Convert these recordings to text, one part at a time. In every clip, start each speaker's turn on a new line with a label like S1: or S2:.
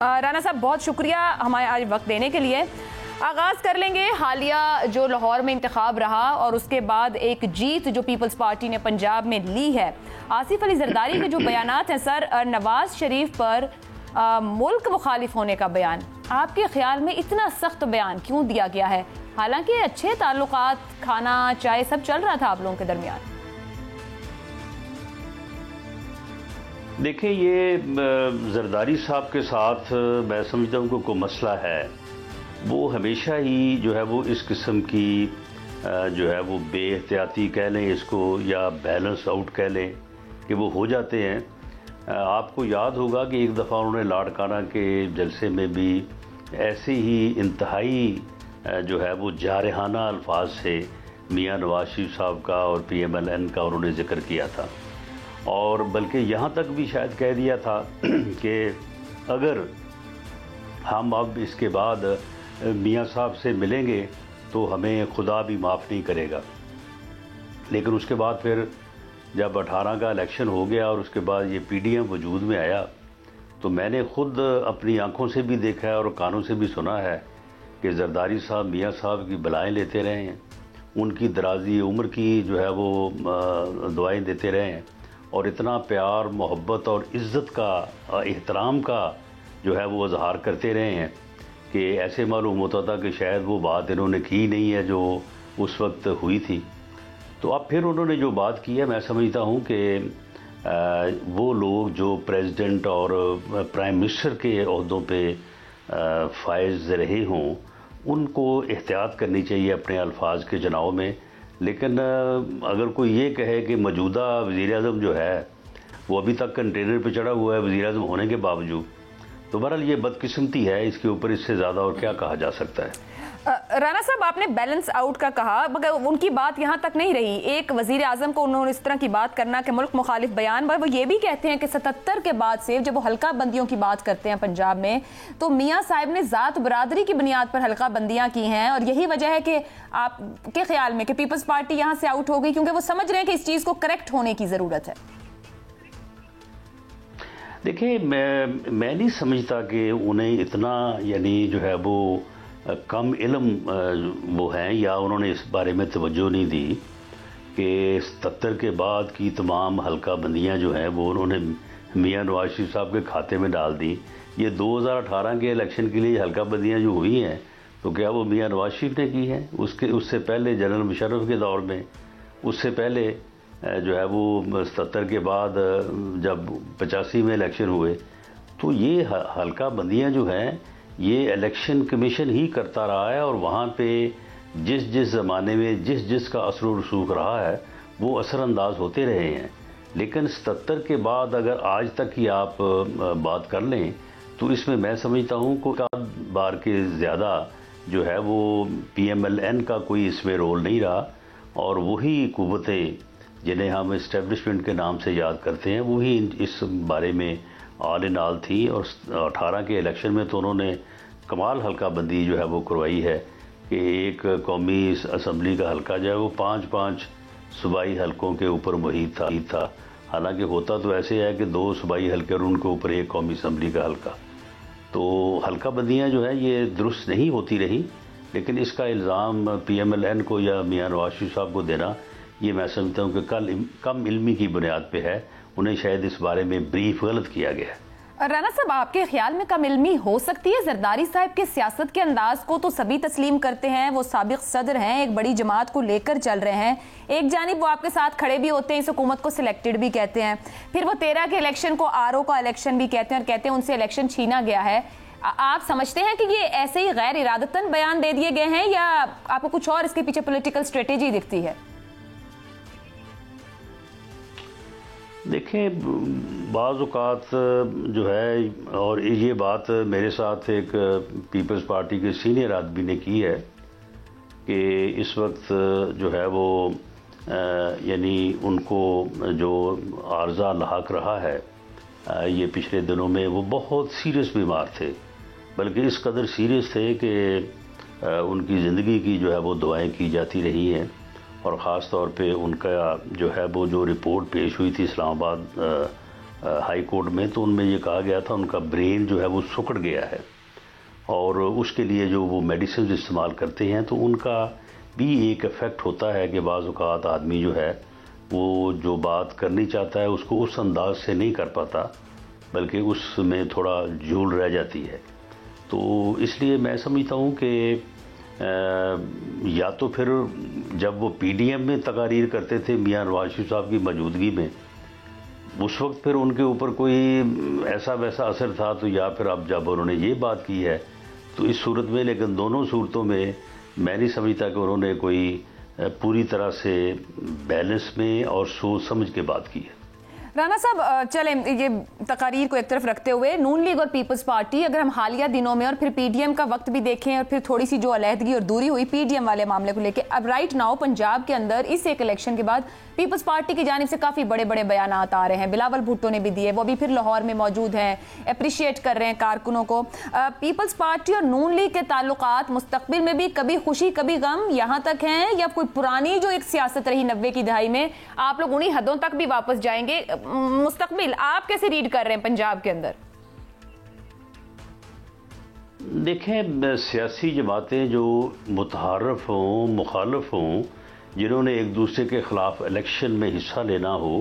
S1: رانا صاحب بہت شکریہ ہمیں آج وقت دینے کے لیے. آغاز کر لیں گے حالیہ جو لاہور میں انتخاب رہا اور اس کے بعد ایک جیت جو پیپلز پارٹی نے پنجاب میں لی ہے. آصف علی زرداری کے جو بیانات ہیں سر، نواز شریف پر ملک مخالف ہونے کا بیان، آپ کے خیال میں اتنا سخت بیان کیوں دیا گیا ہے؟ حالانکہ اچھے تعلقات، کھانا چائے سب چل رہا تھا آپ لوگوں کے درمیان.
S2: دیکھیں، یہ زرداری صاحب کے ساتھ میں سمجھتا ہوں کہ کوئی مسئلہ ہے. وہ ہمیشہ ہی جو ہے وہ اس قسم کی جو ہے وہ بے احتیاطی کہہ لیں اس کو، یا بیلنس آؤٹ کہہ لیں، کہ وہ ہو جاتے ہیں. آپ کو یاد ہوگا کہ ایک دفعہ انہوں نے لاڑکانہ کے جلسے میں بھی ایسے ہی انتہائی جو ہے وہ جارحانہ الفاظ سے میاں نواز شریف صاحب کا اور پی ایم ایل این کا انہوں نے ذکر کیا تھا، اور بلکہ یہاں تک بھی شاید کہہ دیا تھا کہ اگر ہم اب اس کے بعد میاں صاحب سے ملیں گے تو ہمیں خدا بھی معاف نہیں کرے گا. لیکن اس کے بعد پھر جب 18 کا الیکشن ہو گیا اور اس کے بعد یہ پی ڈی ایم وجود میں آیا، تو میں نے خود اپنی آنکھوں سے بھی دیکھا ہے اور کانوں سے بھی سنا ہے کہ زرداری صاحب میاں صاحب کی بلائیں لیتے رہے ہیں، ان کی درازی عمر کی جو ہے وہ دعائیں دیتے رہے ہیں، اور اتنا پیار، محبت اور عزت کا، احترام کا جو ہے وہ اظہار کرتے رہے ہیں کہ ایسے معلوم ہوتا تھا کہ شاید وہ بات انہوں نے کی نہیں ہے جو اس وقت ہوئی تھی. تو اب پھر انہوں نے جو بات کی ہے، میں سمجھتا ہوں کہ وہ لوگ جو پریزیڈنٹ اور پرائم منسٹر کے عہدوں پہ فائز رہے ہوں، ان کو احتیاط کرنی چاہیے اپنے الفاظ کے چناؤ میں. لیکن اگر کوئی یہ کہے کہ موجودہ وزیر اعظم جو ہے وہ ابھی تک کنٹینر پہ چڑھا ہوا ہے وزیر اعظم ہونے کے باوجود، تو بہرحال یہ بدقسمتی ہے. اس کے اوپر اس سے زیادہ اور کیا کہا جا سکتا ہے؟
S1: رانا صاحب، آپ نے بیلنس آؤٹ کا کہا، مگر ان کی بات یہاں تک نہیں رہی. ایک وزیر اعظم کو انہوں نے اس طرح کی بات کرنا کہ ملک مخالف بیان، پر وہ یہ بھی کہتے ہیں کہ 77 کے بعد سے جب وہ حلقہ بندیوں کی بات کرتے ہیں پنجاب میں، تو میاں صاحب نے ذات برادری کی بنیاد پر حلقہ بندیاں کی ہیں، اور یہی وجہ ہے کہ آپ کے خیال میں کہ پیپلز پارٹی یہاں سے آؤٹ ہو گئی، کیونکہ وہ سمجھ رہے ہیں کہ اس چیز کو کریکٹ ہونے کی ضرورت ہے.
S2: دیکھیں، میں نہیں سمجھتا کہ انہیں اتنا یعنی جو ہے وہ کم علم وہ ہیں، یا انہوں نے اس بارے میں توجہ نہیں دی کہ 77 کے بعد کی تمام حلقہ بندیاں جو ہیں وہ انہوں نے میاں نواز شریف صاحب کے کھاتے میں ڈال دی. یہ 2018 کے الیکشن کے لیے حلقہ بندیاں جو ہوئی ہیں تو کیا وہ میاں نواز شریف نے کی ہیں؟ اس سے پہلے جنرل مشرف کے دور میں، اس سے پہلے جو ہے وہ 77 کے بعد جب 85 میں الیکشن ہوئے، تو یہ حلقہ بندیاں جو ہیں یہ الیکشن کمیشن ہی کرتا رہا ہے، اور وہاں پہ جس زمانے میں جس کا اثر و رسوخ رہا ہے وہ اثر انداز ہوتے رہے ہیں. لیکن 77 کے بعد اگر آج تک کی آپ بات کر لیں تو اس میں سمجھتا ہوں کہ بار کے زیادہ جو ہے وہ پی ایم ایل این کا کوئی اس میں رول نہیں رہا، اور وہی قوتیں جنہیں ہم اسٹیبلشمنٹ کے نام سے یاد کرتے ہیں وہی اس بارے میں آل ان آل تھی. اور 18 کے الیکشن میں تو انہوں نے کمال حلقہ بندی جو ہے وہ کروائی ہے کہ ایک قومی اسمبلی کا حلقہ جو ہے وہ 5 صوبائی حلقوں کے اوپر محیط تھا. حالانکہ ہوتا تو ایسے ہے کہ 2 صوبائی حلقے اور ان کے اوپر ایک قومی اسمبلی کا حلقہ. تو حلقہ بندیاں جو ہے یہ درست نہیں ہوتی رہی، لیکن اس کا الزام پی ایم ایل این کو یا میاں نواز شریف صاحب کو دینا، یہ میں سمجھتا ہوں کہ کم علمی کی بنیاد پہ ہے. انہیں شاید اس بارے میں بریف غلط کیا گیا ہے.
S1: رانا صاحب، آپ کے خیال میں کم علمی ہو سکتی ہے؟ زرداری صاحب کے سیاست کے انداز کو تو سبھی تسلیم کرتے ہیں، وہ سابق صدر ہیں، ایک بڑی جماعت کو لے کر چل رہے ہیں. ایک جانب وہ آپ کے ساتھ کھڑے بھی ہوتے ہیں، اس حکومت کو سلیکٹڈ بھی کہتے ہیں، پھر وہ 13 کے الیکشن کو RO کا الیکشن بھی کہتے ہیں، اور کہتے ہیں ان سے الیکشن چھینا گیا ہے. آپ سمجھتے ہیں کہ یہ ایسے ہی غیر ارادتاً بیان دے دیے گئے ہیں، یا آپ کو کچھ اور اس کے پیچھے پولیٹیکل اسٹریٹجی دکھتی ہے؟
S2: دیکھیں، بعض اوقات جو ہے، اور یہ بات میرے ساتھ ایک پیپلز پارٹی کے سینئر آدمی نے کی ہے کہ اس وقت جو ہے وہ یعنی ان کو جو عارضہ لاحق رہا ہے یہ پچھلے دنوں میں، وہ بہت سیریس بیمار تھے، بلکہ اس قدر سیریس تھے کہ ان کی زندگی کی جو ہے وہ دعائیں کی جاتی رہی ہیں. اور خاص طور پہ ان کا جو ہے وہ جو رپورٹ پیش ہوئی تھی اسلام آباد ہائی کورٹ میں، تو ان میں یہ کہا گیا تھا ان کا برین جو ہے وہ سکڑ گیا ہے، اور اس کے لیے جو وہ میڈیسنز استعمال کرتے ہیں تو ان کا بھی ایک افیکٹ ہوتا ہے کہ بعض اوقات آدمی جو ہے وہ جو بات کرنی چاہتا ہے اس کو اس انداز سے نہیں کر پاتا، بلکہ اس میں تھوڑا جھول رہ جاتی ہے۔ تو اس لیے میں سمجھتا ہوں کہ یا تو پھر جب وہ پی ڈی ایم میں تقاریر کرتے تھے میاں نواز شریف صاحب کی موجودگی میں، اس وقت پھر ان کے اوپر کوئی ایسا ویسا اثر تھا، تو یا پھر اب جب انہوں نے یہ بات کی ہے تو اس صورت میں، لیکن دونوں صورتوں میں میں نہیں سمجھتا کہ انہوں نے کوئی پوری طرح سے بیلنس میں اور سوچ سمجھ کے بات کی ہے۔
S1: رانا صاحب چلیں یہ تقاریر کو ایک طرف رکھتے ہوئے، نون لیگ اور پیپلز پارٹی، اگر ہم حالیہ دنوں میں اور پھر پی ڈی ایم کا وقت بھی دیکھیں اور پھر تھوڑی سی جو علیحدگی اور دوری ہوئی پی ڈی ایم والے معاملے کو لے کے، اب رائٹ ناؤ پنجاب کے اندر اس ایک الیکشن کے بعد پیپلز پارٹی کی جانب سے کافی بڑے بڑے بیانات آ رہے ہیں، بلاول بھٹو نے بھی دیے، وہ بھی پھر لاہور میں موجود ہیں، اپریشیٹ کر رہے ہیں کارکنوں کو۔ پیپلز پارٹی اور نون لیگ کے تعلقات مستقبل میں بھی کبھی خوشی کبھی غم یہاں تک ہیں، یا کوئی پرانی جو ایک سیاست رہی 90 کی دہائی میں آپ لوگ انہی حدوں تک بھی واپس جائیں گے؟ مستقبل آپ کیسے ریڈ کر رہے ہیں پنجاب کے اندر؟
S2: دیکھیں، سیاسی جماعتیں جو متحرف ہوں، مخالف ہوں، جنہوں نے ایک دوسرے کے خلاف الیکشن میں حصہ لینا ہو،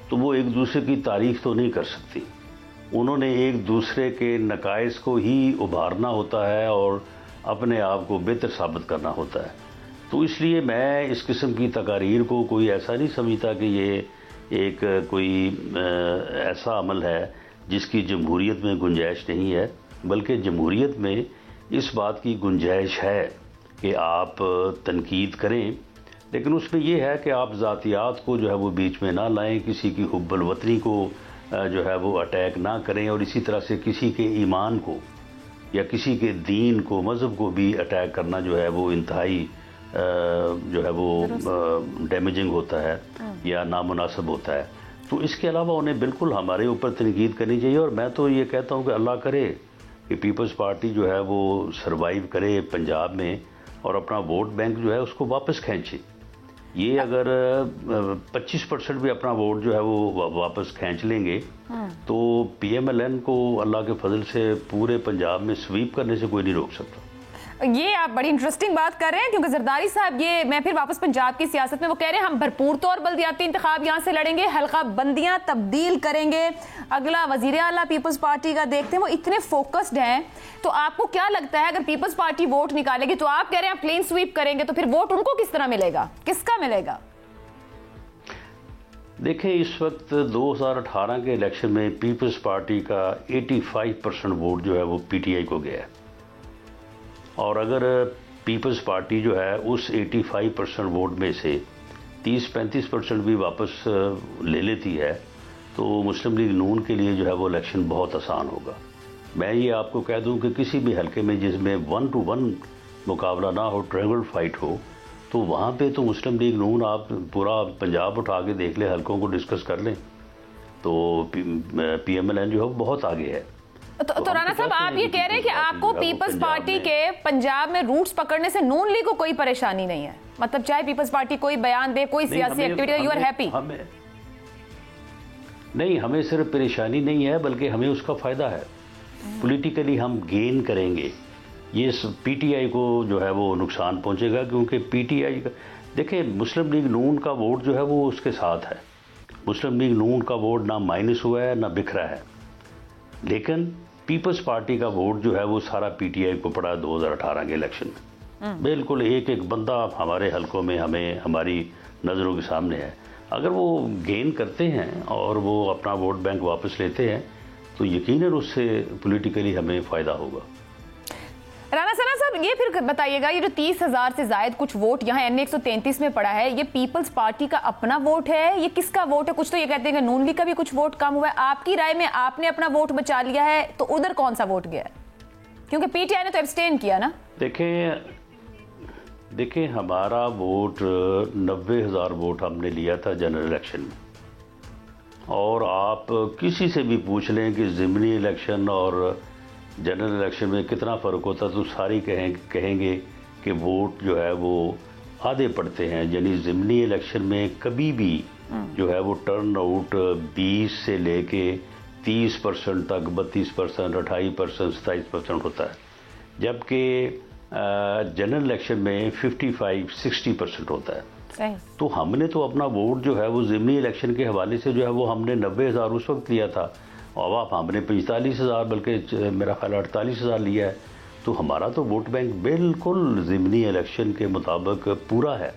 S2: تو وہ ایک دوسرے کی تعریف تو نہیں کر سکتی۔ انہوں نے ایک دوسرے کے نقائص کو ہی ابھارنا ہوتا ہے اور اپنے آپ کو بہتر ثابت کرنا ہوتا ہے۔ تو اس لیے میں اس قسم کی تقاریر کو کوئی ایسا نہیں سمجھتا کہ یہ ایک کوئی ایسا عمل ہے جس کی جمہوریت میں گنجائش نہیں ہے، بلکہ جمہوریت میں اس بات کی گنجائش ہے کہ آپ تنقید کریں، لیکن اس میں یہ ہے کہ آپ ذاتیات کو جو ہے وہ بیچ میں نہ لائیں، کسی کی حب الوطنی کو جو ہے وہ اٹیک نہ کریں، اور اسی طرح سے کسی کے ایمان کو یا کسی کے دین کو، مذہب کو بھی اٹیک کرنا جو ہے وہ انتہائی جو ہے وہ ڈیمیجنگ ہوتا ہے یا نامناسب ہوتا ہے۔ تو اس کے علاوہ انہیں بالکل ہمارے اوپر تنقید کرنی چاہیے، اور میں تو یہ کہتا ہوں کہ اللہ کرے کہ پیپلز پارٹی جو ہے وہ سروائیو کرے پنجاب میں اور اپنا ووٹ بینک جو ہے اس کو واپس کھینچے۔ یہ اگر 25% بھی اپنا ووٹ جو ہے وہ واپس کھینچ لیں گے تو پی ایم ایل این کو اللہ کے فضل سے پورے پنجاب میں سویپ کرنے سے کوئی نہیں روک سکتا۔
S1: یہ آپ بڑی انٹرسٹنگ بات کر رہے ہیں، کیونکہ زرداری صاحب یہ میں پھر واپس پنجاب کی سیاست میں، وہ کہہ رہے ہیں ہم بھرپور طور بلدیاتی انتخاب یہاں سے لڑیں گے، حلقہ بندیاں تبدیل کریں گے، اگلا وزیر اعلیٰ پیپلز پارٹی کا دیکھتے ہیں، وہ اتنے فوکسڈ ہیں۔ تو آپ کو کیا لگتا ہے اگر پیپلز پارٹی ووٹ نکالے گی تو آپ کہہ رہے ہیں آپ کلین سویپ کریں گے، تو پھر ووٹ ان کو کس طرح ملے گا، کس کا ملے گا؟
S2: دیکھیں، اس وقت 2018 کے الیکشن میں پیپلز پارٹی کا 85% ووٹ جو ہے وہ پی ٹی آئی کو گیا ہے، اور اگر پیپلز پارٹی جو ہے اس 85% ووٹ میں سے 30-35% بھی واپس لے لیتی ہے تو مسلم لیگ نون کے لیے جو ہے وہ الیکشن بہت آسان ہوگا۔ میں یہ آپ کو کہہ دوں کہ کسی بھی حلقے میں جس میں 1 to 1 مقابلہ نہ ہو، ٹریول فائٹ ہو، تو وہاں پہ تو مسلم لیگ نون، آپ پورا پنجاب اٹھا کے دیکھ لیں، حلقوں کو ڈسکس کر لیں، تو پی ایم ایل این جو ہے بہت آگے ہے۔
S1: تو رانا صاحب آپ یہ کہہ رہے ہیں کہ آپ کو پیپلز پارٹی کے پنجاب میں روٹس پکڑنے سے نون لیگ کو کوئی پریشانی نہیں ہے، مطلب چاہے پیپلز پارٹی کوئی بیان دے، کوئی سیاسی ایکٹیویٹی، یو آر ہیپی؟
S2: نہیں، ہمیں صرف پریشانی نہیں ہے بلکہ ہمیں اس کا فائدہ ہے، پولیٹیکلی ہم گین کریں گے۔ یہ پی ٹی آئی کو جو ہے وہ نقصان پہنچے گا، کیونکہ پی ٹی آئی کا دیکھیں مسلم لیگ نون کا ووٹ جو ہے وہ اس کے ساتھ ہے، مسلم لیگ نون کا ووٹ نہ مائنس ہوا ہے نہ بکھرا ہے، لیکن پیپلز پارٹی کا ووٹ جو ہے وہ سارا پی ٹی آئی کو پڑا 2018 کے الیکشن میں، بالکل ایک ایک بندہ ہمارے حلقوں میں ہماری نظروں کے سامنے ہے۔ اگر وہ گین کرتے ہیں اور وہ اپنا ووٹ بینک واپس لیتے ہیں تو یقیناً اس سے پولیٹیکلی ہمیں فائدہ ہوگا۔
S1: رانا ثنا صاحب یہ پھر بتائیے گا، یہ جو 30,000 سے زائد کچھ ووٹ یہاں این 133 میں پڑا ہے، یہ پیپلز پارٹی کا اپنا ووٹ ہے، یہ کس کا ووٹ ہے؟ کچھ تو یہ کہتے ہیں کہ نون لیگ کا بھی کچھ ووٹ کم ہوا ہے، آپ کی رائے میں آپ نے اپنا ووٹ بچا لیا ہے تو ادھر کون سا ووٹ گیا ہے؟ کیونکہ پی ٹی آئی نے تو ایبسٹین کیا نا۔
S2: دیکھیں ہمارا ووٹ 90,000 ووٹ ہم نے لیا تھا جنرل الیکشن میں، اور آپ کسی سے بھی پوچھ لیں کہ ضمنی الیکشن اور جنرل الیکشن میں کتنا فرق ہوتا تو ساری کہیں گے کہ ووٹ جو ہے وہ آدھے پڑتے ہیں، یعنی ضمنی الیکشن میں کبھی بھی جو ہے وہ ٹرن آؤٹ 20 سے لے کے 30% تک، 32%، 28%، 27% ہوتا ہے، جبکہ جنرل الیکشن میں 55-60% ہوتا ہے۔
S1: صحیح۔
S2: تو ہم نے تو اپنا ووٹ جو ہے وہ ضمنی الیکشن کے حوالے سے جو ہے وہ ہم نے 90,000 اس وقت لیا تھا، اور اب ہم نے 45,000 بلکہ میرا خیال 48,000 لیا ہے، تو ہمارا تو ووٹ بینک بالکل ضمنی الیکشن کے مطابق پورا ہے۔